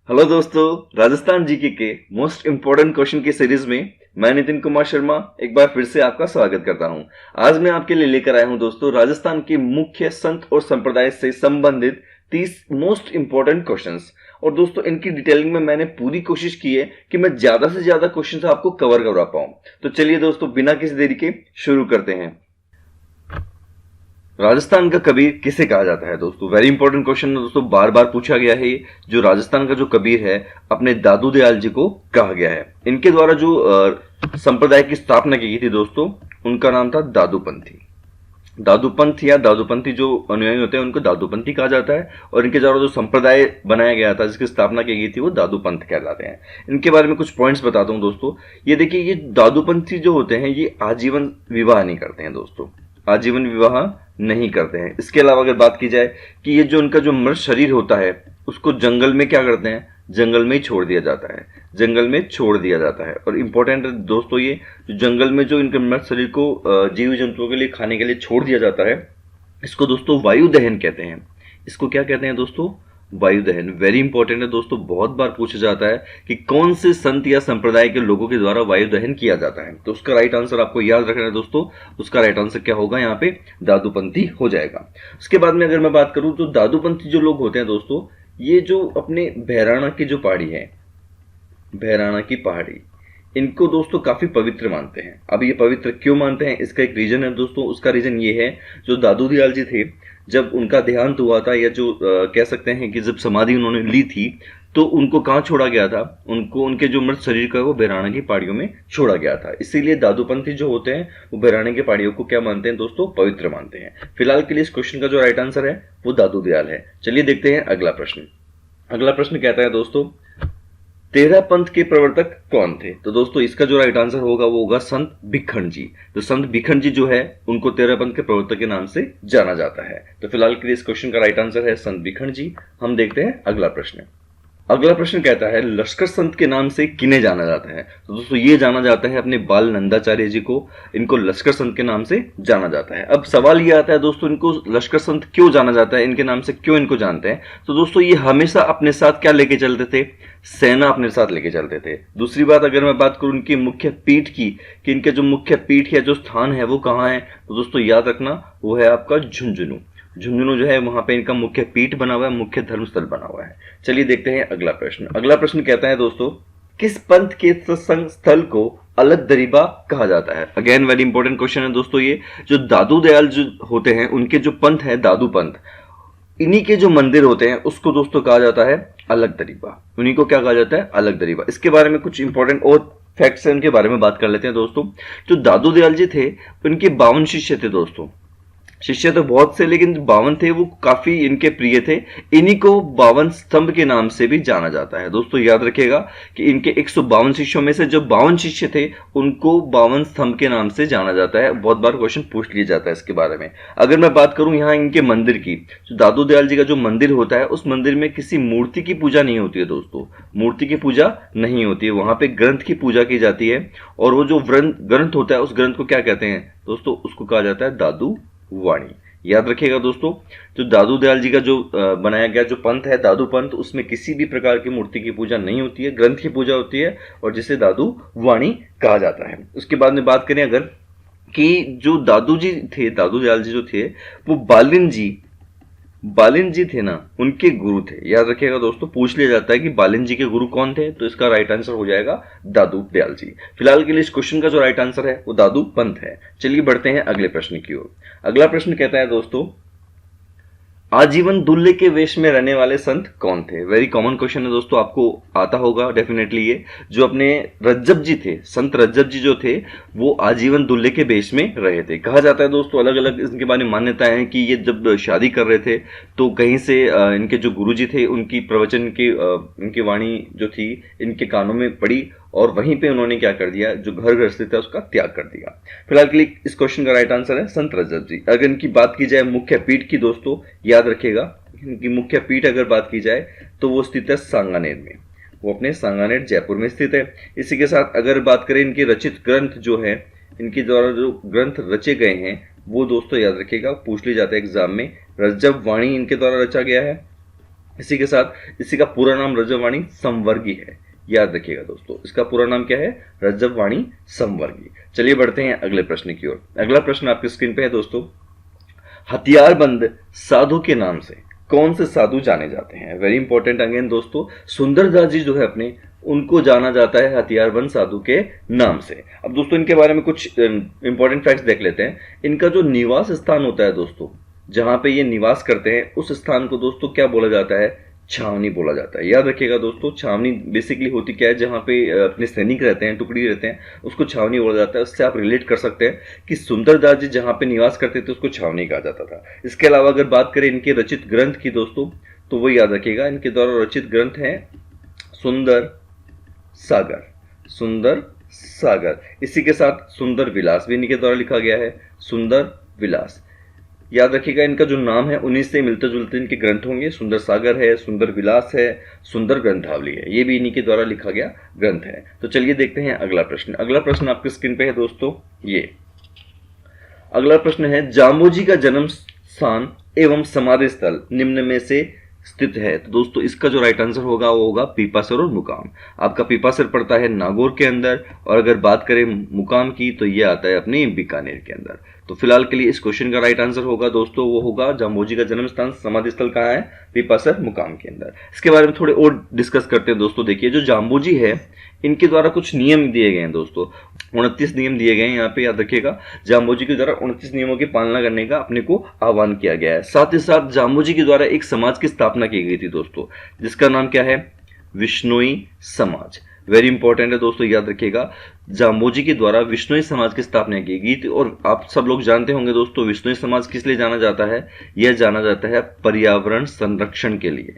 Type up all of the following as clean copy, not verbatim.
Hello दोस्तों, Rajasthan GK के most important question की सीरीज में मैं नितिन कुमार शर्मा एक बार फिर से आपका स्वागत करता हूं। आज मैं आपके लिए लेकर आया हूं दोस्तों राजस्थान के मुख्य संत और संप्रदाय से संबंधित 30 मोस्ट इंपोर्टेंट क्वेश्चंस। और दोस्तों इनकी डिटेलिंग में मैंने पूरी कोशिश की है कि मैं ज्यादा से ज्यादा क्वेश्चंस आपको कवर करवा पाऊं। तो चलिए दोस्तों बिना किसी देरी के शुरू करते हैं। राजस्थान का कबीर किसे कहा जाता है दोस्तों? वेरी इंपॉर्टेंट क्वेश्चन है दोस्तों, बार बार पूछा गया है। जो राजस्थान का जो कबीर है अपने दादू दयाल जी को कहा गया है। इनके द्वारा जो संप्रदाय की स्थापना की गई थी दोस्तों, उनका नाम था दादूपंथी। दादूपंथ या दादूपंथी जो अनुयायी होते हैं उनको दादूपंथी कहा जाता है। और इनके द्वारा जो संप्रदाय बनाया गया था जिसकी स्थापना की गई थी वो दादूपंथ कहलाते हैं। इनके बारे में कुछ पॉइंट्स बताता हूं दोस्तों। ये देखिए, ये दादूपंथी जो होते हैं ये आजीवन विवाह नहीं करते हैं दोस्तों, आजीवन विवाह नहीं करते हैं। इसके अलावा अगर बात की जाए कि ये जो उनका जो मृत शरीर होता है उसको जंगल में क्या करते हैं, जंगल में ही छोड़ दिया जाता है, जंगल में छोड़ दिया जाता है। और इंपॉर्टेंट दोस्तों, ये जो जंगल में जो इनके मृत शरीर को जीव जंतुओं के लिए खाने के लिए छोड़ दिया जाता है, इसको दोस्तों वायु दहन कहते हैं। इसको क्या कहते हैं दोस्तों? वायु दहन। वेरी इंपॉर्टेंट है दोस्तों, बहुत बार पूछा जाता है कि कौन से संत या संप्रदाय के लोगों के द्वारा वायु दहन किया जाता है। तो उसका राइट आंसर आपको याद रखना है दोस्तों। उसका राइट आंसर क्या होगा? यहाँ पे दादूपंथी हो जाएगा। उसके बाद में अगर मैं बात करूं तो दादूपंथी जो लोग होते हैं दोस्तों, ये जो अपने भैराणा की जो पहाड़ी है, भैराणा की पहाड़ी, इनको दोस्तों काफी पवित्र मानते हैं। अब ये पवित्र क्यों मानते हैं, इसका एक रीजन है दोस्तों। उसका रीजन ये है, जो दादू दयाल जी थे जब उनका देहांत हुआ था, या जो कह सकते हैं कि जब समाधि उन्होंने ली थी, तो उनको कहाँ छोड़ा गया था? उनको उनके जो मृत शरीर का वो भैराणा की पहाड़ियों में छोड़ा गया था। इसीलिए दादूपंथी जो होते हैं वो भैराणा की पहाड़ियों को क्या मानते हैं दोस्तों? पवित्र मानते हैं। फिलहाल के लिए इस क्वेश्चन का जो राइट आंसर है वो दादू दयाल है। चलिए देखते हैं अगला प्रश्न। अगला प्रश्न कहता है दोस्तों, तेरह पंथ के प्रवर्तक कौन थे? तो दोस्तों इसका जो राइट आंसर होगा वो होगा संत भिखंड जी। तो संत भिखंड जी जो है उनको तेरह पंथ के प्रवर्तक के नाम से जाना जाता है। तो फिलहाल के लिए इस क्वेश्चन का राइट आंसर है संत भिखंड जी। हम देखते हैं अगला प्रश्न। अगला प्रश्न कहता है, लश्कर संत के नाम से किन्हें जाना जाता है? तो दोस्तों ये जाना जाता है अपने बाल नंदाचार्य जी को। इनको लश्कर संत के नाम से जाना जाता है। अब सवाल ये आता है दोस्तों, इनको लश्कर संत क्यों जाना जाता है, इनके नाम से क्यों इनको जानते हैं? तो दोस्तों ये हमेशा अपने साथ क्या लेके चलते थे? सेना अपने साथ लेके चलते थे। दूसरी बात अगर मैं बात करूं इनकी मुख्य पीठ की, कि इनके जो मुख्य पीठ या जो स्थान है वो कहाँ है, तो दोस्तों याद रखना वो है आपका झुंझुनू। झुंझुनू जो है वहां पे इनका मुख्य पीठ बना हुआ है, मुख्य धर्मस्थल बना हुआ है। चलिए देखते हैं अगला प्रश्न। अगला प्रश्न कहता है दोस्तों, किस पंथ के सत्संग स्थल को अलग दरीबा कहा जाता है? अगेन वेरी इंपॉर्टेंट क्वेश्चन है दोस्तों। ये जो दादू दयाल जो होते हैं उनके जो पंथ है दादू पंथ, इन्हीं के जो मंदिर होते हैं उसको दोस्तों कहा जाता है अलग दरीबा। उन्हीं को क्या कहा जाता है? अलग दरीबा। इसके बारे में कुछ इंपॉर्टेंट और फैक्ट्स हैं, उनके बारे में बात कर लेते हैं दोस्तों। जो दादू दयाल जी थे उनके 52 शिष्य थे दोस्तों। शिष्य तो बहुत से, लेकिन 52 थे वो काफी इनके प्रिय थे। इन्हीं को 52 स्तंभ के नाम से भी जाना जाता है। दोस्तों याद रखिएगा कि इनके 152 शिष्यों में से जो 52 शिष्य थे उनको 52 स्तंभ के नाम से जाना जाता है। बहुत बार क्वेश्चन पूछ लिया जाता है इसके बारे में। अगर मैं बात करूं यहाँ इनके मंदिर की, जो दादू दयाल जी का जो मंदिर होता है उस मंदिर में किसी मूर्ति की पूजा नहीं होती है दोस्तों। मूर्ति की पूजा नहीं होती है, वहां पे ग्रंथ की पूजा की जाती है। और वो जो ग्रंथ होता है उस ग्रंथ को क्या कहते हैं दोस्तों? उसको कहा जाता है दादू वाणी। याद रखिएगा दोस्तों, जो दादू दयाल जी का जो बनाया गया जो पंथ है दादू पंथ, उसमें किसी भी प्रकार की मूर्ति की पूजा नहीं होती है, ग्रंथ की पूजा होती है, और जिसे दादू वाणी कहा जाता है। उसके बाद में बात करें अगर कि जो दादू जी थे, दादू दयाल जी जो थे वो बालिन जी थे ना, उनके गुरु थे। याद रखिएगा दोस्तों, पूछ लिया जाता है कि बालिन जी के गुरु कौन थे, तो इसका राइट आंसर हो जाएगा दादू दयाल जी। फिलहाल के लिए इस क्वेश्चन का जो राइट आंसर है वो दादू पंथ है। चलिए बढ़ते हैं अगले प्रश्न की ओर। अगला प्रश्न कहता है दोस्तों, आजीवन दूल्हे के वेश में रहने वाले संत कौन थे? वेरी कॉमन क्वेश्चन है दोस्तों, आपको आता होगा डेफिनेटली। ये जो अपने रज्जब जी थे, संत रज्जब जी जो थे वो आजीवन दूल्हे के वेश में रहे थे। कहा जाता है दोस्तों, अलग अलग इनके बारे में मान्यताएं हैं कि ये जब शादी कर रहे थे तो कहीं से इनके जो गुरुजी थे उनकी प्रवचन की इनकी वाणी जो थी इनके कानों में पड़ी, और वहीं पे उन्होंने क्या कर दिया, जो घर गृहस्थी था उसका त्याग कर दिया। फिलहाल के लिए इस क्वेश्चन का राइट आंसर है संत रज्जब जी। अगर इनकी बात की जाए मुख्य पीठ की दोस्तों, याद रखिएगा इनकी मुख्य पीठ अगर बात की जाए तो वो स्थित है सांगानेर में। वो अपने सांगानेर जयपुर में स्थित है। इसी के साथ अगर बात करें इनके रचित ग्रंथ जो है, इनके द्वारा जो ग्रंथ रचे गए हैं वो दोस्तों याद रखिएगा, पूछ लिया जाता है एग्जाम में। रज्जब वाणी इनके द्वारा रचा गया है। इसी के साथ इसी का पूरा नाम रजवाणी संवर्गी है, याद रखिएगा दोस्तों, इसका पूरा नाम क्या है, रजवाणी संवर्गी। चलिए बढ़ते हैं अगले प्रश्न की ओर। अगला प्रश्न आपकी स्क्रीन पे है दोस्तों, हथियारबंद साधु के नाम से कौन से साधु जाने जाते हैं? वेरी इंपॉर्टेंट अगेन दोस्तों, सुंदरदास जी जो है अपने, उनको जाना जाता है हथियारबंद साधु के नाम से। अब दोस्तों इनके बारे में कुछ इंपॉर्टेंट फैक्ट्स देख लेते हैं। इनका जो निवास स्थान होता है दोस्तों, जहां पे ये निवास करते हैं, उस स्थान को दोस्तों क्या बोला जाता है, छावनी बोला जाता है। याद रखिएगा दोस्तों, छावनी बेसिकली होती क्या है, जहां पे अपने सैनिक रहते हैं, टुकड़ी रहते हैं, उसको छावनी बोला जाता है। उससे आप रिलेट कर सकते हैं कि सुंदरदास जी जहां पे निवास करते थे उसको छावनी कहा जाता था। इसके अलावा अगर बात करें इनके रचित ग्रंथ की दोस्तों, तो वो याद रखिएगा, इनके द्वारा रचित ग्रंथ है सुंदर सागर, सुंदर सागर। इसी के साथ सुंदर विलास भी इनके द्वारा लिखा गया है, सुंदर विलास। याद रखिएगा इनका जो नाम है उन्हीं से मिलते जुलते इनके ग्रंथ होंगे, सुंदर सागर है, सुंदर विलास है, सुंदर ग्रंथावली है, ये भी इन्हीं के द्वारा लिखा गया ग्रंथ है। तो चलिए देखते हैं अगला प्रश्न। अगला प्रश्न आपकी स्क्रीन पे है दोस्तों, ये अगला प्रश्न है, जाम्बोजी का जन्म स्थान एवं समाधि स्थल निम्न में से स्थित है। तो दोस्तों इसका जो राइट आंसर होगा वो होगा पीपासर और मुकाम। आपका पीपासर पड़ता है नागौर के अंदर, और अगर बात करें मुकाम की तो ये आता है अपने बीकानेर के अंदर। तो फिलहाल के लिए इस क्वेश्चन का राइट आंसर होगा दोस्तों, वो होगा जाम्बोजी का जन्म स्थान समाधि स्थल कहाँ है, पीपासर मुकाम के अंदर। इसके बारे में थोड़े और डिस्कस करते हैं दोस्तों। देखिए जो जाम्बोजी है, इनके द्वारा कुछ नियम दिए गए हैं दोस्तों, 29 नियम दिए गए हैं यहाँ पे, याद रखिएगा। जाम्बोजी के द्वारा 29 नियमों की पालना करने का अपने को आह्वान किया गया है। साथ ही साथ जाम्बोजी के द्वारा एक समाज की स्थापना की गई थी दोस्तों, जिसका नाम क्या है, विश्नोई समाज। वेरी इंपॉर्टेंट है दोस्तों, याद रखिएगा, जाम्बोजी के द्वारा विश्नोई समाज की स्थापना की गई थी। और आप सब लोग जानते होंगे दोस्तों, विश्नोई समाज किस लिए जाना जाता है, यह जाना जाता है पर्यावरण संरक्षण के लिए।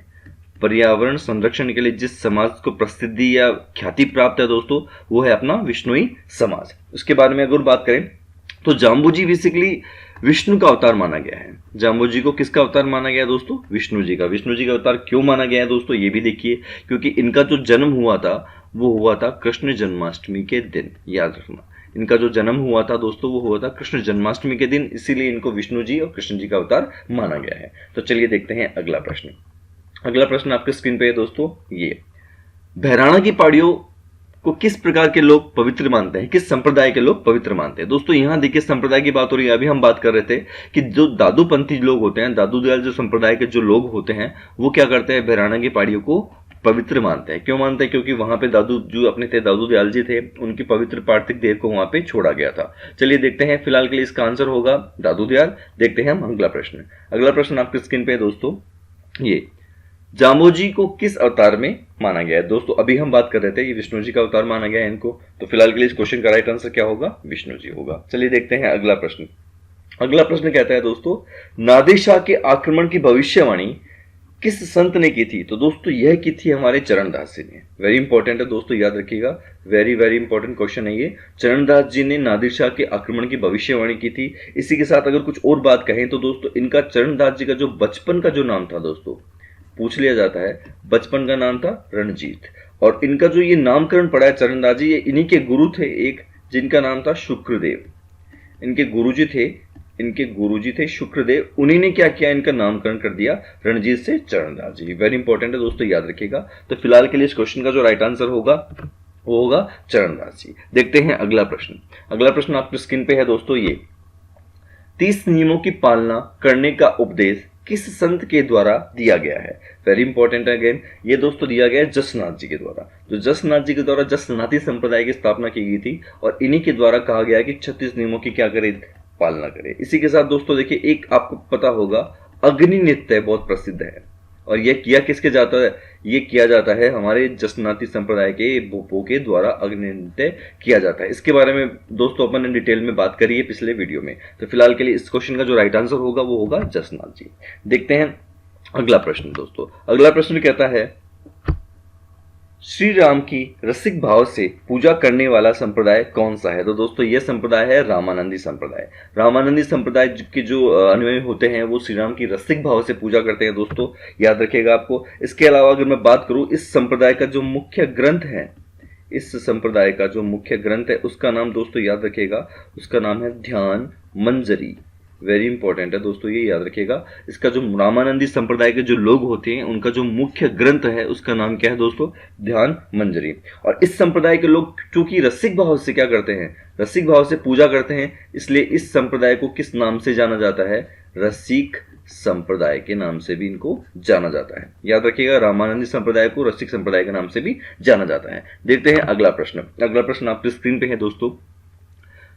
पर्यावरण संरक्षण के लिए जिस समाज को प्रसिद्धि या ख्याति प्राप्त है दोस्तों, वो है अपना विश्नोई समाज। उसके बारे में अगर बात करें तो जाम्बोजी बेसिकली विष्णु का अवतार माना गया है। जाम्बोजी को किसका अवतार माना गया है दोस्तों, विष्णु जी का। विष्णु जी का अवतार क्यों माना गया है दोस्तों, ये भी देखिए, क्योंकि इनका जो जन्म हुआ था वो हुआ था कृष्ण जन्माष्टमी के दिन। याद रखना, इनका जो जन्म हुआ था दोस्तों वो हुआ था कृष्ण जन्माष्टमी के दिन, इसीलिए इनको विष्णु जी और कृष्ण जी का अवतार माना गया है। तो चलिए देखते हैं अगला प्रश्न। अगला प्रश्न आपके स्क्रीन पे है दोस्तों, ये बहराणा की पहाड़ियों को किस प्रकार के लोग पवित्र मानते हैं, किस संप्रदाय के लोग पवित्र मानते हैं? दोस्तों यहां देखिए संप्रदाय की बात हो रही है। अभी हम बात कर रहे थे कि जो दादूपंथी लोग होते हैं, दादू दयाल जो संप्रदाय के जो लोग होते हैं, वो क्या करते हैं, बहराणा की पहाड़ियों को पवित्र मानते हैं। क्यों मानते हैं, क्योंकि वहां पे दादू जो अपने थे, दादू दयाल जी थे, उनकी पवित्र पार्थिव देह को वहां पे छोड़ा गया था। चलिए देखते हैं, फिलहाल के लिए इसका आंसर होगा दादू दयाल। देखते हैं हम अगला प्रश्न। अगला प्रश्न आपके स्क्रीन पे है दोस्तों, ये जाम्बोजी को किस अवतार में माना गया है? दोस्तों अभी हम बात कर रहे थे कि विष्णु जी का अवतार माना गया है इनको, तो फिलहाल के लिए इस क्वेश्चन का राइट आंसर क्या होगा, विष्णु जी होगा। चलिए देखते हैं अगला प्रश्न। अगला प्रश्न कहता है दोस्तों, नादिर शाह के आक्रमण की भविष्यवाणी किस संत ने की थी? तो दोस्तों यह की थी हमारे चरणदास जी ने। वेरी इंपॉर्टेंट है दोस्तों, याद रखिएगा, वेरी वेरी इंपॉर्टेंट क्वेश्चन है ये। चरणदास जी ने नादिर शाह के आक्रमण की भविष्यवाणी की थी। इसी के साथ अगर कुछ और बात कहें तो दोस्तों इनका चरणदास जी का जो बचपन का जो नाम था दोस्तों, पूछ लिया जाता है, बचपन का नाम था रणजीत। और इनका जो ये नामकरण पड़ा है चरणदास जी, ये इन्हीं के गुरु थे एक, जिनका नाम था शुक्रदेव। इनके गुरुजी थे शुक्रदेव। उन्हीं ने क्या किया, इनका नामकरण कर दिया रणजीत से चरणदास जी। वेरी इंपॉर्टेंट है दोस्तों, याद रखिएगा। तो फिलहाल के लिए इस क्वेश्चन का जो राइट आंसर होगा वो होगा चरणदास जी। देखते हैं अगला प्रश्न। अगला प्रश्न आपकी स्क्रीन पे है दोस्तों, ये 30 नियमों की पालना करने का उपदेश किस संत के द्वारा दिया गया है? वेरी इंपॉर्टेंट अगेन, ये दोस्तों दिया गया है जसनाथ जी के द्वारा। जो जसनाथ जी के द्वारा जसनाथी संप्रदाय की स्थापना की गई थी, और इन्हीं के द्वारा कहा गया है कि 36 नियमों की क्या करे, पालना करे। इसी के साथ दोस्तों देखिए, एक आपको पता होगा अग्नि नृत्य बहुत प्रसिद्ध है, और यह किया किसके जाता है, ये किया जाता है हमारे जसनाती संप्रदाय के भूपों के द्वारा अग्नि नृत्य किया जाता है। इसके बारे में दोस्तों अपन ने डिटेल में बात करी है पिछले वीडियो में। तो फिलहाल के लिए इस क्वेश्चन का जो राइट आंसर होगा वो होगा जसनाथ जी। देखते हैं अगला प्रश्न दोस्तों। अगला प्रश्न कहता है, श्री राम की रसिक भाव से पूजा करने वाला संप्रदाय कौन सा है? तो दोस्तों यह संप्रदाय है रामानंदी संप्रदाय। रामानंदी संप्रदाय के जो अनुयायी होते हैं वो श्री राम की रसिक भाव से पूजा करते हैं दोस्तों, याद रखिएगा आपको। इसके अलावा अगर मैं बात करूं, इस संप्रदाय का जो मुख्य ग्रंथ है, इस संप्रदाय का जो मुख्य ग्रंथ है उसका नाम दोस्तों याद रखिएगा, उसका नाम है ध्यान मंजरी। वेरी इंपॉर्टेंट है दोस्तों, ये याद रखिएगा। इसका जो रामानंदी संप्रदाय के जो लोग होते हैं उनका जो मुख्य ग्रंथ है उसका नाम क्या है दोस्तों? ध्यान मंजरी। और इस संप्रदाय के लोग चूंकि रसिक भाव से क्या करते हैं? रसिक भाव से पूजा करते हैं, इसलिए इस संप्रदाय को किस नाम से जाना जाता है? रसिक संप्रदाय के नाम से भी इनको जाना जाता है। याद रखिएगा, रामानंदी संप्रदाय को रसिक संप्रदाय के नाम से भी जाना जाता है। देखते हैं अगला प्रश्न। अगला प्रश्न आपकी स्क्रीन पे है दोस्तों।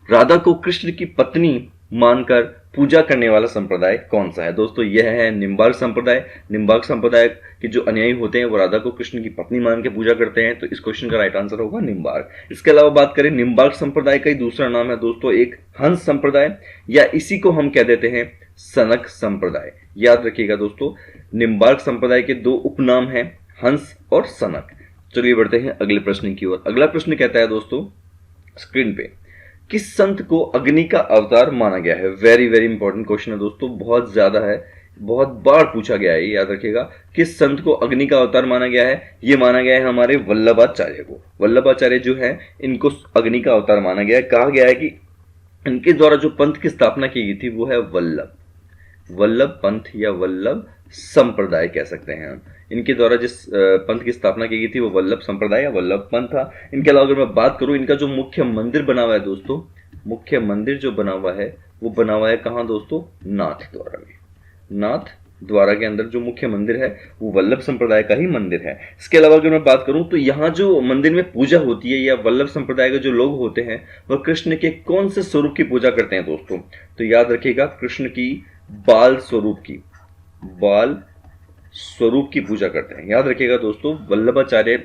राधा को कृष्ण की पत्नी मानकर पूजा करने वाला संप्रदाय कौन सा है? दोस्तों यह है निम्बार्क संप्रदाय। निम्बार्क संप्रदाय के जो अनुयायी होते हैं वो राधा को कृष्ण की पत्नी मान के पूजा करते हैं, तो इस क्वेश्चन का राइट आंसर होगा निम्बार्क। इसके अलावा बात करें, निम्बार्क संप्रदाय का ही दूसरा नाम है दोस्तों एक हंस संप्रदाय, या इसी को हम कह देते हैं सनक संप्रदाय। याद रखिएगा दोस्तों, निम्बार्क संप्रदाय के दो उपनाम हैं, हंस और सनक। चलिए बढ़ते हैं अगले प्रश्न की ओर। अगला प्रश्न कहता है दोस्तों स्क्रीन पे, किस संत को अग्नि का अवतार माना गया है? वेरी वेरी इंपॉर्टेंट क्वेश्चन है दोस्तों, बहुत ज्यादा है, बहुत बार पूछा गया है। याद रखिएगा, किस संत को अग्नि का अवतार माना गया है? ये माना गया है हमारे वल्लभाचार्य को। वल्लभाचार्य जो है इनको अग्नि का अवतार माना गया है। कहा गया है कि इनके द्वारा जो पंथ की स्थापना की गई थी वो है वल्लभ पंथ या वल्लभ संप्रदाय कह सकते हैं हम। इनके द्वारा जिस पंथ की स्थापना की गई थी वो वल्लभ संप्रदाय या वल्लभ पंथ था। इनके अलावा अगर मैं बात करूं, इनका जो मुख्य मंदिर बना हुआ है दोस्तों, मुख्य मंदिर जो बना हुआ है वो बना हुआ है कहां दोस्तों? नाथ द्वारा में। नाथ द्वारा के अंदर जो मुख्य मंदिर है वो वल्लभ संप्रदाय का ही मंदिर है। इसके अलावा अगर मैं बात करूं तो यहाँ जो मंदिर में पूजा होती है या वल्लभ संप्रदाय के जो लोग होते हैं वह कृष्ण के कौन से स्वरूप की पूजा करते हैं दोस्तों? तो याद रखिएगा, कृष्ण की बाल स्वरूप की पूजा करते हैं। याद रखिएगा दोस्तों, वल्लभाचार्य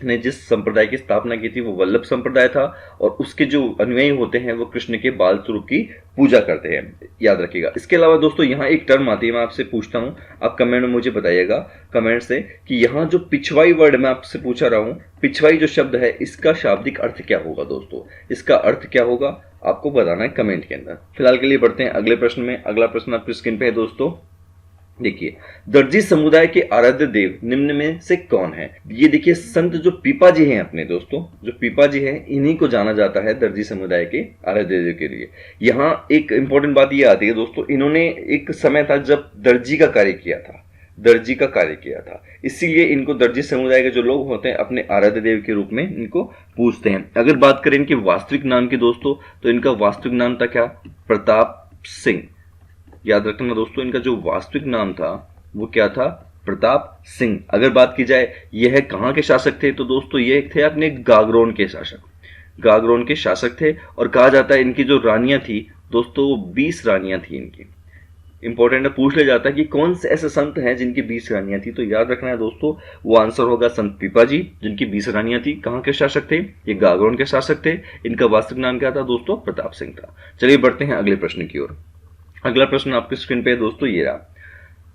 ने जिस संप्रदाय की स्थापना की थी वो वल्लभ संप्रदाय था, और उसके जो अनुयायी होते हैं वो कृष्ण के बाल स्वरूप की पूजा करते हैं। याद रखिएगा। इसके अलावा दोस्तों यहाँ एक टर्म आती है, मैं आपसे पूछता हूं, आप कमेंट में मुझे बताइएगा कमेंट से कि यहाँ जो पिछवाई वर्ड मैं आपसे पूछा रहा हूं, पिछवाई जो शब्द है इसका शाब्दिक अर्थ क्या होगा दोस्तों? इसका अर्थ क्या होगा आपको बताना है कमेंट के अंदर। फिलहाल के लिए बढ़ते हैं अगले प्रश्न में। अगला प्रश्न आपकी स्क्रीन पे है दोस्तों, देखिए, दर्जी समुदाय के आराध्य देव निम्न में से कौन है? ये देखिए, संत जो पीपाजी हैं अपने दोस्तों, जो पीपाजी हैं इन्हीं को जाना जाता है दर्जी समुदाय के आराध्य देव के लिए। यहाँ एक इंपॉर्टेंट बात ये आती है दोस्तों, इन्होंने एक समय था जब दर्जी का कार्य किया था, इसीलिए इनको दर्जी समुदाय के जो लोग होते हैं अपने आराध्य देव के रूप में इनको पूजते हैं। अगर बात करें इनके वास्तविक नाम की दोस्तों, तो इनका वास्तविक नाम था क्या? प्रताप सिंह। याद रखना दोस्तों, इनका जो वास्तविक नाम था वो क्या था? प्रताप सिंह। अगर बात की जाए यह कहां के शासक थे, तो दोस्तों ये थे अपने गागरोन के शासक थे। और कहा जाता है इनकी जो रानियां थी दोस्तों, 20 रानियां थी इनकी। इंपॉर्टेंट है, पूछ लिया जाता है कि कौन से ऐसे संत हैं जिनकी 20 रानियां थी, तो याद रखना है दोस्तों, वो आंसर होगा संत पीपाजी, जिनकी 20 रानियां थी। कहां के शासक थे? ये गागरोन के शासक थे। इनका वास्तविक नाम क्या था दोस्तों? प्रताप सिंह था। चलिए बढ़ते हैं अगले प्रश्न की ओर। अगला प्रश्न आपकी स्क्रीन पे है दोस्तों, ये रहा,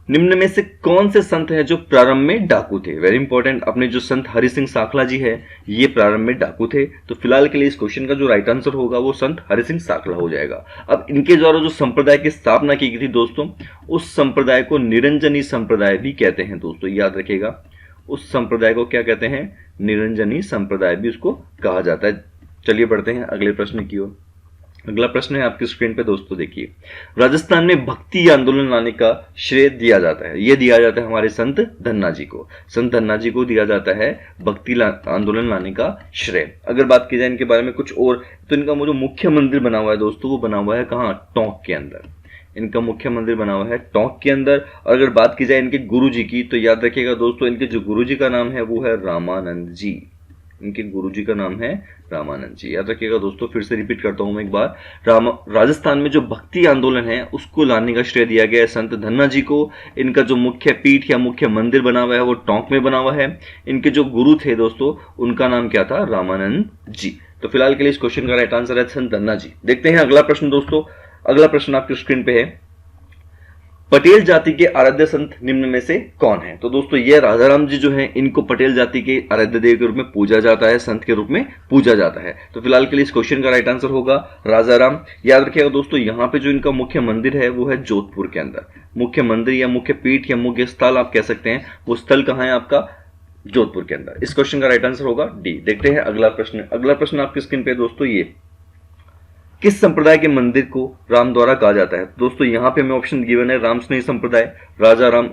निम्न में से कौन से संत हैं जो प्रारंभ में डाकू थे? वेरी इंपॉर्टेंट, अपने जो संत हरि सिंह साखला जी है ये प्रारंभ में डाकू थे। तो फिलहाल के लिए इस क्वेश्चन का जो राइट आंसर होगा वो संत हरि सिंह साखला हो जाएगा। अब इनके द्वारा जो संप्रदाय की स्थापना की गई थी दोस्तों, उस संप्रदाय को निरंजनी संप्रदाय भी कहते हैं दोस्तों। याद रखिएगा, उस संप्रदाय को क्या कहते हैं? निरंजनी संप्रदाय भी उसको कहा जाता है। चलिए बढ़ते हैं अगले प्रश्न की ओर। अगला प्रश्न है आपकी स्क्रीन पे दोस्तों, देखिए, राजस्थान में भक्ति आंदोलन लाने का श्रेय दिया जाता है, यह दिया जाता है हमारे संत धन्ना जी को। संत धन्ना जी को दिया जाता है भक्ति आंदोलन लाने का श्रेय। अगर बात की जाए इनके बारे में कुछ और, तो इनका जो मुख्य मंदिर बना हुआ है दोस्तों, वो बना हुआ है कहाँ? टोंक के अंदर। इनका मुख्य मंदिर बना हुआ है टोंक के अंदर। और अगर बात की जाए इनके गुरु जी की, तो याद रखिएगा दोस्तों, इनके जो गुरु जी का नाम है वो है रामानंद जी। इनके गुरुजी का नाम है रामानंद जी। याद रखिएगा दोस्तों, फिर से रिपीट करता हूं मैं एक बार, राजस्थान में जो भक्ति आंदोलन है उसको लाने का श्रेय दिया गया है संत धन्ना जी को। इनका जो मुख्य पीठ या मुख्य मंदिर बना हुआ है वो टोंक में बना हुआ है। इनके जो गुरु थे दोस्तों, उनका नाम क्या था? रामानंद जी। तो फिलहाल के लिए इस क्वेश्चन का राइट आंसर है संत धन्ना जी। देखते हैं अगला प्रश्न दोस्तों। अगला प्रश्न आपकी स्क्रीन पे है, पटेल जाति के आराध्य संत निम्न में से कौन है? तो दोस्तों ये राजाराम जी जो हैं, इनको पटेल जाति के आराध्य देव के रूप में पूजा जाता है, संत के रूप में पूजा जाता है। तो फिलहाल के लिए इस क्वेश्चन का राइट आंसर होगा राजाराम। याद रखिएगा दोस्तों, यहाँ पे जो इनका मुख्य मंदिर है वो है जोधपुर के अंदर। मुख्य मंदिर या मुख्य पीठ या मुख्य स्थल आप कह सकते हैं, वो स्थल कहाँ है आपका? जोधपुर के अंदर। इस क्वेश्चन का राइट आंसर होगा डी। देखते हैं अगला प्रश्न। अगला प्रश्न आपकी स्क्रीन पे दोस्तों, ये किस संप्रदाय के मंदिर को राम द्वारा कहा जाता है? दोस्तों यहाँ पे हमें ऑप्शन गिवन है राम स्नेही संप्रदाय, राजा राम।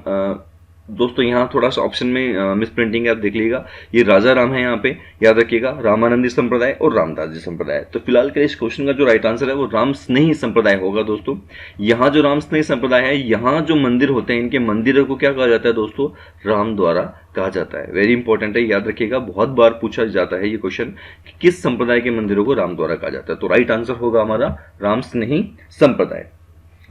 दोस्तों यहाँ थोड़ा सा ऑप्शन में मिस प्रिंटिंग है, आप देख लीजिएगा। ये राजा राम है यहाँ पे, याद रखिएगा, रामानंदी संप्रदाय और रामदास जी संप्रदाय। तो फिलहाल के इस क्वेश्चन का जो राइट आंसर है वो राम स्नेही संप्रदाय होगा दोस्तों। यहाँ जो राम स्नेही संप्रदाय है, यहाँ जो मंदिर होते हैं, इनके मंदिरों को क्या कहा जाता है दोस्तों? राम द्वारा कहा जाता है। वेरी इंपॉर्टेंट है, याद रखिएगा, बहुत बार पूछा जाता है ये क्वेश्चन कि किस संप्रदाय के मंदिरों को राम द्वारा कहा जाता है। तो राइट आंसर होगा हमारा राम स्नेही संप्रदाय।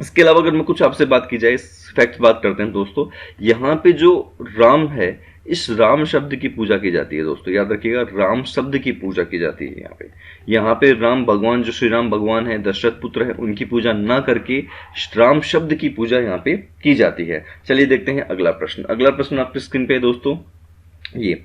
इसके अलावा अगर मैं कुछ आपसे बात की जाए, फैक्ट बात करते हैं दोस्तों, यहाँ पे जो राम है, इस राम शब्द की पूजा की जाती है दोस्तों, याद रखिएगा, राम शब्द की पूजा की जाती है यहाँ पे राम भगवान, जो श्री राम भगवान है, दशरथ पुत्र है, उनकी पूजा ना करके राम शब्द की पूजा यहाँ पे की जाती है। चलिए देखते हैं अगला प्रश्न। अगला प्रश्न आपकी स्क्रीन पे है दोस्तों, ये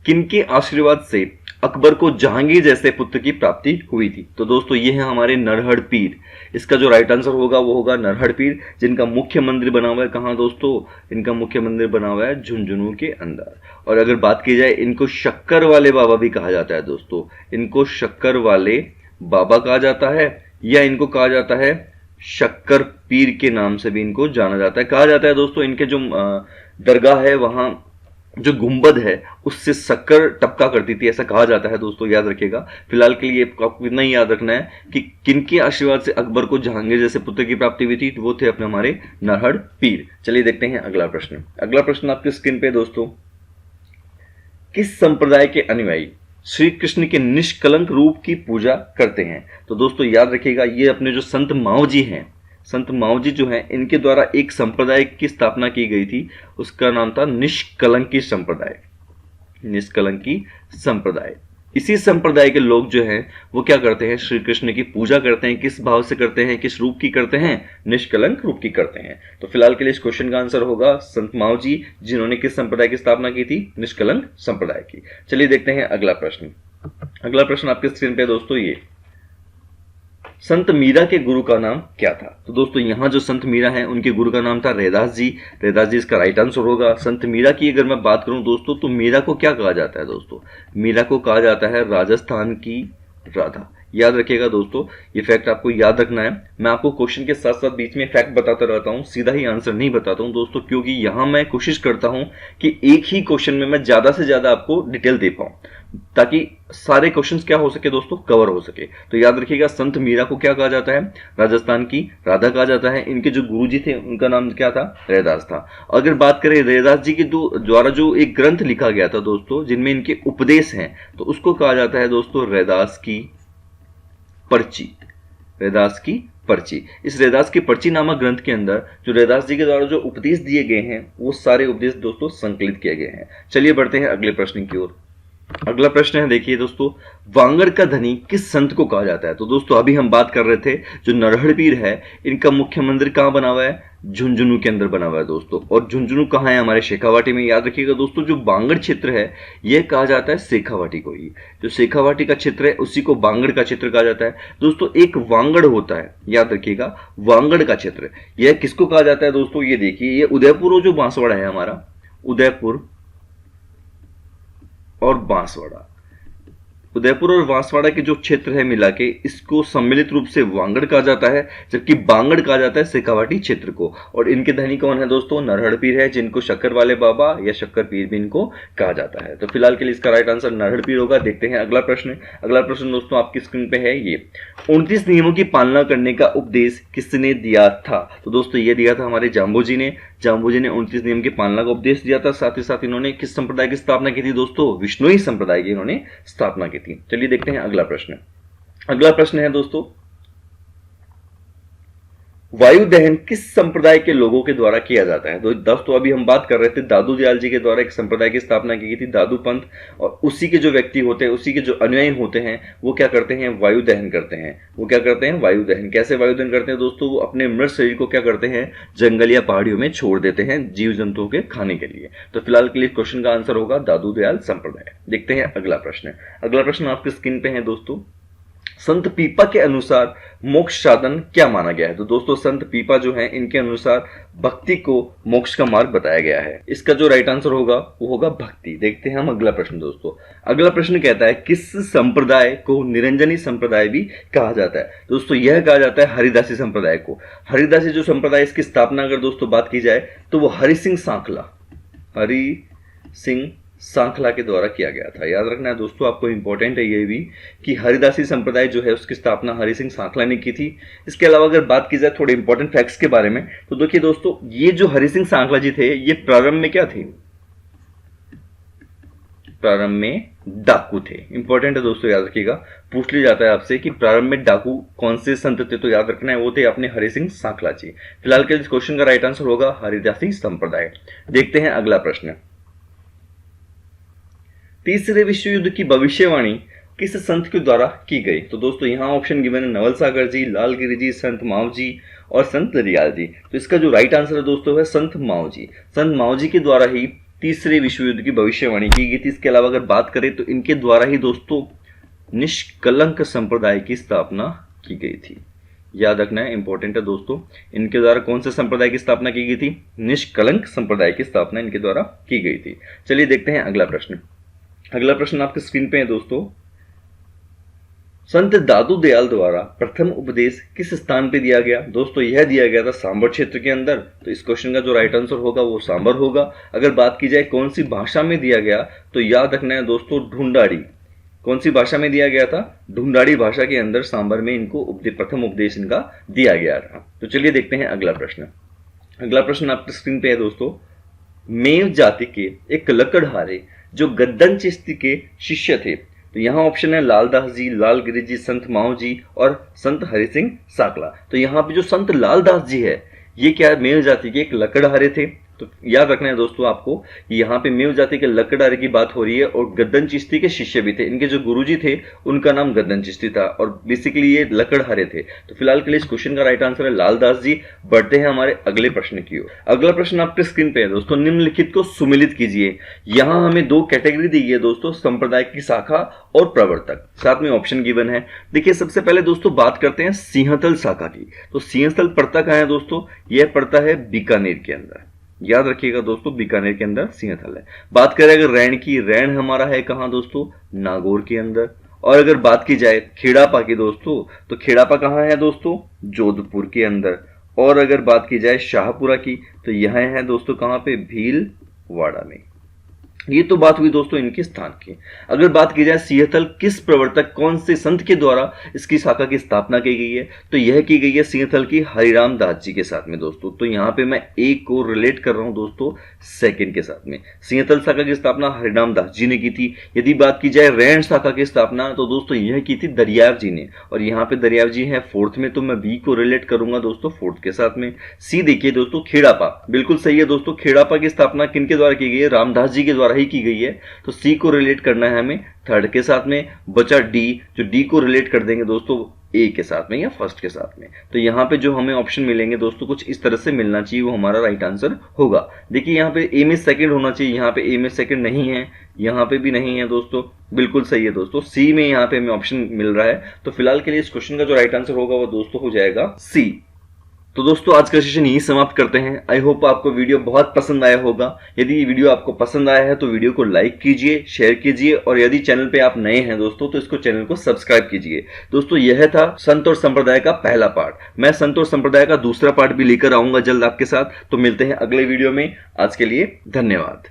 किनके आशीर्वाद से अकबर को जहांगीर जैसे पुत्र की प्राप्ति हुई थी? तो दोस्तों ये है हमारे नरहड़ पीर। इसका जो राइट आंसर होगा वो होगा नरहड़ पीर, जिनका मुख्य मंदिर बना हुआ है कहाँ दोस्तों? इनका मुख्य मंदिर बना हुआ है झुंझुनू के अंदर। और अगर बात की जाए, इनको शक्कर वाले बाबा भी कहा जाता है दोस्तों। इनको शक्कर वाले बाबा कहा जाता है, या इनको कहा जाता है शक्कर पीर के नाम से भी इनको जाना जाता है। कहा जाता है दोस्तों, इनके जो दरगाह है वहां जो गुंबद है उससे शक्कर टपका करती थी, ऐसा कहा जाता है दोस्तों, याद रखिएगा। फिलहाल के लिए आपको इतना ही याद रखना है कि किनके आशीर्वाद से अकबर को जहांगीर जैसे पुत्र की प्राप्ति हुई थी, तो वो थे अपने हमारे नरहड़ पीर। चलिए देखते हैं अगला प्रश्न। अगला प्रश्न आपकी स्क्रीन पे दोस्तों, किस संप्रदाय के अनुयायी श्री कृष्ण के निष्कलंक रूप की पूजा करते हैं? तो दोस्तों याद रखिएगा, ये अपने जो संत माओ जी हैं, संत माओ जी जो हैं, इनके द्वारा एक संप्रदाय की स्थापना की गई थी, उसका नाम था निष्कलंकी संप्रदाय। निष्कलंकी संप्रदाय। इसी संप्रदाय के लोग जो हैं वो क्या करते हैं? श्री कृष्ण की पूजा करते हैं। किस भाव से करते हैं, किस रूप की करते हैं? निष्कलंक रूप की करते हैं। तो फिलहाल के लिए इस क्वेश्चन का आंसर होगा संत माओ जी, जिन्होंने किस संप्रदाय की स्थापना की थी? निष्कलंक संप्रदाय की। चलिए देखते हैं अगला प्रश्न। अगला प्रश्न आपके स्क्रीन पे दोस्तों, ये संत मीरा के गुरु का नाम क्या था? तो दोस्तों यहाँ जो संत मीरा हैं, उनके गुरु का नाम था रैदास जी। रैदास जी इसका राइट आंसर होगा। संत मीरा की अगर मैं बात करूं दोस्तों, तो मीरा को क्या कहा जाता है दोस्तों? मीरा को कहा जाता है राजस्थान की राधा। याद रखिएगा दोस्तों, ये फैक्ट आपको याद रखना है। मैं आपको क्वेश्चन के साथ साथ बीच में फैक्ट बताता रहता हूँ, सीधा ही आंसर नहीं बताता हूँ दोस्तों, क्योंकि यहाँ मैं कोशिश करता हूँ कि एक ही क्वेश्चन में मैं ज्यादा से ज्यादा आपको डिटेल दे पाऊँ, ताकि सारे क्वेश्चंस क्या हो सके दोस्तों? कवर हो सके। तो याद रखिएगा, संत मीरा को क्या कहा जाता है? राजस्थान की राधा कहा जाता है। इनके जो गुरुजी थे उनका नाम क्या था? रैदास था। अगर बात करें रैदास जी के द्वारा जो एक ग्रंथ लिखा गया था दोस्तों, जिनमें इनके उपदेश हैं, तो उसको कहा जाता है दोस्तों रैदास की पर्ची। रैदास की पर्ची। इस रैदास की पर्ची नामक ग्रंथ के अंदर जो रैदास जी के द्वारा जो उपदेश दिए गए हैं, वो सारे उपदेश दोस्तों संकलित किए गए हैं। चलिए बढ़ते हैं अगले प्रश्न की ओर। अगला प्रश्न है, देखिए दोस्तों, वांगड़ का धनी किस संत को कहा जाता है? तो दोस्तों अभी हम बात कर रहे थे, जो नरहड़ पीर है, इनका मुख्य मंदिर कहाँ बना हुआ है? झुंझुनू के अंदर बना हुआ है दोस्तों। और झुंझुनू कहाँ है? हमारे शेखावाटी में। याद रखिएगा दोस्तों, जो बांगड़ क्षेत्र है यह कहा जाता है शेखावाटी को ही। जो शेखावाटी का क्षेत्र है उसी को बांगड़ का क्षेत्र कहा जाता है दोस्तों। एक वांगड़ होता है, याद रखिएगा, वांगड़ का क्षेत्र यह किसको कहा जाता है दोस्तों? ये देखिए, ये उदयपुर और जो बांसवाड़ा है हमारा, उदयपुर और बांसवाड़ा, उदयपुर और बांसवाड़ा के जो क्षेत्र है मिला के, इसको सम्मिलित रूप से वांगड़ कहा जाता है, जबकि बांगड़ कहा जाता है शेखावाटी क्षेत्र को। और इनके धनी कौन है दोस्तों? नरहड़ पीर है, जिनको शक्कर वाले बाबा या शक्कर पीर भी इनको कहा जाता है। तो फिलहाल के लिए इसका राइट आंसर नरहड़ पीर होगा। देखते हैं अगला प्रश्न। अगला प्रश्न दोस्तों आपकी स्क्रीन पे है, ये 29 नियमों की पालना करने का उपदेश किसने दिया था? तो दोस्तों ये दिया था हमारे जाम्बू जी ने। जाम्बू जी ने 29 नियम की पालना का उपदेश दिया था। साथ ही साथ इन्होंने किस संप्रदाय की स्थापना की थी दोस्तों? विष्णुई संप्रदाय की इन्होंने स्थापना की थी। चलिए देखते हैं अगला प्रश्न। अगला प्रश्न है दोस्तों, वायु दहन किस संप्रदाय के लोगों के द्वारा किया जाता है? तो दोस्तों अभी हम बात कर रहे थे, दादू दयाल जी के द्वारा एक संप्रदाय की स्थापना की गई थी, दादू पंथ। और उसी के जो व्यक्ति होते हैं, उसी के जो अनुयायी होते हैं, वो क्या करते हैं? वायु दहन करते हैं। वो क्या करते हैं? वायु दहन। कैसे वायु दहन करते हैं दोस्तों? वो अपने मृत शरीर को क्या करते हैं? जंगल या पहाड़ियों में छोड़ देते हैं जीव जंतुओं के खाने के लिए। तो फिलहाल के लिए क्वेश्चन का आंसर होगा दादू दयाल संप्रदाय। देखते हैं अगला प्रश्न। अगला प्रश्न आपकी स्क्रीन पे है दोस्तों, संत पीपा के अनुसार मोक्ष साधन क्या माना गया है? तो दोस्तों संत पीपा जो है इनके अनुसार भक्ति को मोक्ष का मार्ग बताया गया है। इसका जो राइट आंसर होगा वो होगा भक्ति। देखते हैं हम अगला प्रश्न दोस्तों। अगला प्रश्न कहता है किस संप्रदाय को निरंजनी संप्रदाय भी कहा जाता है? दोस्तों यह कहा जाता है हरिदासी संप्रदाय को। हरिदासी जो संप्रदाय, इसकी स्थापना अगर दोस्तों बात की जाए तो वो हरि सिंह सांखला के द्वारा किया गया था। याद रखना है दोस्तों, आपको इंपॉर्टेंट है ये भी कि हरिदासी संप्रदाय जो है उसकी स्थापना हरि सिंह सांखला ने की थी। इसके अलावा अगर बात की जाए थोड़े इंपॉर्टेंट फैक्ट्स के बारे में, तो देखिए दोस्तों ये जो हरि सिंह सांखला जी थे ये प्रारंभ में क्या थे? प्रारंभ में डाकू थे। इंपॉर्टेंट है दोस्तों, याद रखिएगा, पूछ लिया जाता है आपसे कि प्रारंभ में डाकू कौन से संत थे, तो याद रखना है वो थे अपने हरि सिंह सांखला जी। फिलहाल के इस क्वेश्चन का राइट आंसर होगा हरिदासी संप्रदाय। देखते हैं अगला प्रश्न। तीसरे विश्व युद्ध की भविष्यवाणी किस संत के द्वारा की गई? तो दोस्तों यहां ऑप्शन गिवन है नवल सागर जी, लालगिरी जी, संत माव जी और संत दरियाल जी। तो इसका जो राइट आंसर है दोस्तों है संत माव जी। संत माव जी के द्वारा ही तीसरे विश्व युद्ध की भविष्यवाणी की गई थी। इसके अलावा अगर बात करें तो इनके द्वारा ही दोस्तों निष्कलंक संप्रदाय की स्थापना की गई थी। याद रखना है, इंपॉर्टेंट है दोस्तों, इनके द्वारा कौन से संप्रदाय की स्थापना की गई थी? निष्कलंक संप्रदाय की स्थापना इनके द्वारा की गई थी। चलिए देखते हैं अगला प्रश्न। अगला प्रश्न आपके स्क्रीन पे है दोस्तों। संत दादू दयाल द्वारा प्रथम उपदेश किस स्थान पे दिया गया? दोस्तों यह दिया गया था सांबर क्षेत्र के अंदर। तो इस क्वेश्चन का जो राइट आंसर होगा वो सांबर होगा। अगर बात की जाए कौन सी भाषा में दिया गया, तो याद रखना है दोस्तों ढूंढाड़ी। कौन सी भाषा में दिया गया था? ढूंढाड़ी भाषा के अंदर सांबर में इनको प्रथम उपदेश इनका दिया गया था। तो चलिए देखते हैं अगला प्रश्न। अगला प्रश्न आपके स्क्रीन पे है दोस्तों। मेव जाति के एक लकड़हारे जो गद्दन चिश्ती के शिष्य थे, तो यहां ऑप्शन है लालदास जी, लालगिरी जी, संत माव जी और संत हरि सिंह सांखला। तो यहां पे जो संत लालदास जी है ये क्या मेव जाति के एक लकड़हारे थे। तो याद रखना है दोस्तों आपको, यहाँ पे मेव जाति के लकड़हारे की बात हो रही है और गद्दन चिश्ती के शिष्य भी थे। इनके जो गुरुजी थे उनका नाम गद्दन चिश्ती था और बेसिकली ये लकड़हारे थे। तो फिलहाल के लिए इस क्वेश्चन का राइट आंसर है लालदास जी। बढ़ते हैं हमारे अगले प्रश्न की ओर। अगला प्रश्न आपके स्क्रीन पे है दोस्तों। निम्नलिखित को सुमिलित कीजिए। यहाँ हमें दो कैटेगरी दी गई है दोस्तों, संप्रदाय की शाखा और प्रवर्तक, साथ में ऑप्शन गिवन है। देखिए सबसे पहले दोस्तों बात करते हैं सिंहतल शाखा की। तो सिंहतल पड़ता कहाँ है दोस्तों? यह पड़ता है बीकानेर के अंदर। याद रखिएगा दोस्तों, बीकानेर के अंदर सिंहतल है। बात करें अगर रैन की, रैन हमारा है कहां दोस्तों? नागौर के अंदर। और अगर बात की जाए खेड़ापा की दोस्तों, तो खेड़ापा कहां है दोस्तों? जोधपुर के अंदर। और अगर बात की जाए शाहपुरा की, तो यह है दोस्तों कहां पे? भीलवाड़ा में। ये तो बात हुई दोस्तों इनके स्थान की। अगर बात की जाए सिंहतल किस प्रवर्तक, कौन से संत के द्वारा इसकी शाखा की स्थापना की गई है, तो यह की गई है सिंहतल की हरिराम दास जी के साथ में दोस्तों। तो यहां पे मैं एक को रिलेट कर रहा हूं दोस्तों सेकंड के साथ में। सिंहतल शाखा की स्थापना हरिराम दास जी ने की थी। यदि बात की जाए रैन शाखा की स्थापना, तो दोस्तों यह की थी दरियाव जी ने। और यहाँ पे दरियाव जी है फोर्थ में, तो मैं बी को रिलेट करूंगा दोस्तों फोर्थ के साथ में। सी देखिए दोस्तों खेड़ापा, बिल्कुल सही है दोस्तों। खेड़ापा की स्थापना किनके द्वारा की गई है? रामदास जी के द्वारा ही की गई है। तो सी को रिलेट करना है हमें थर्ड के साथ में। बचा डी, जो डी को रिलेट कर देंगे दोस्तों ए के साथ में या फर्स्ट के साथ में। तो यहां पे जो हमें ऑप्शन मिलेंगे दोस्तों कुछ इस तरह से मिलना चाहिए, वो हमारा राइट आंसर होगा। देखिए यहां पे ए में सेकंड होना चाहिए, यहां पे ए में सेकंड नहीं है, यहां पे भी नहीं है दोस्तों। बिल्कुल सही है दोस्तों, सी में यहां पे हमें ऑप्शन मिल रहा है। तो फिलहाल के लिए इस क्वेश्चन का जो राइट आंसर होगा वो दोस्तों हो जाएगा सी। तो दोस्तों आज का सेशन यही समाप्त करते हैं। आई होप आपको वीडियो बहुत पसंद आया होगा। यदि ये वीडियो आपको पसंद आया है तो वीडियो को लाइक कीजिए, शेयर कीजिए और यदि चैनल पे आप नए हैं दोस्तों तो इसको चैनल को सब्सक्राइब कीजिए। दोस्तों यह था संत और संप्रदाय का पहला पार्ट। मैं संत और संप्रदाय का दूसरा पार्ट भी लेकर आऊंगा जल्द आपके साथ। तो मिलते हैं अगले वीडियो में। आज के लिए धन्यवाद।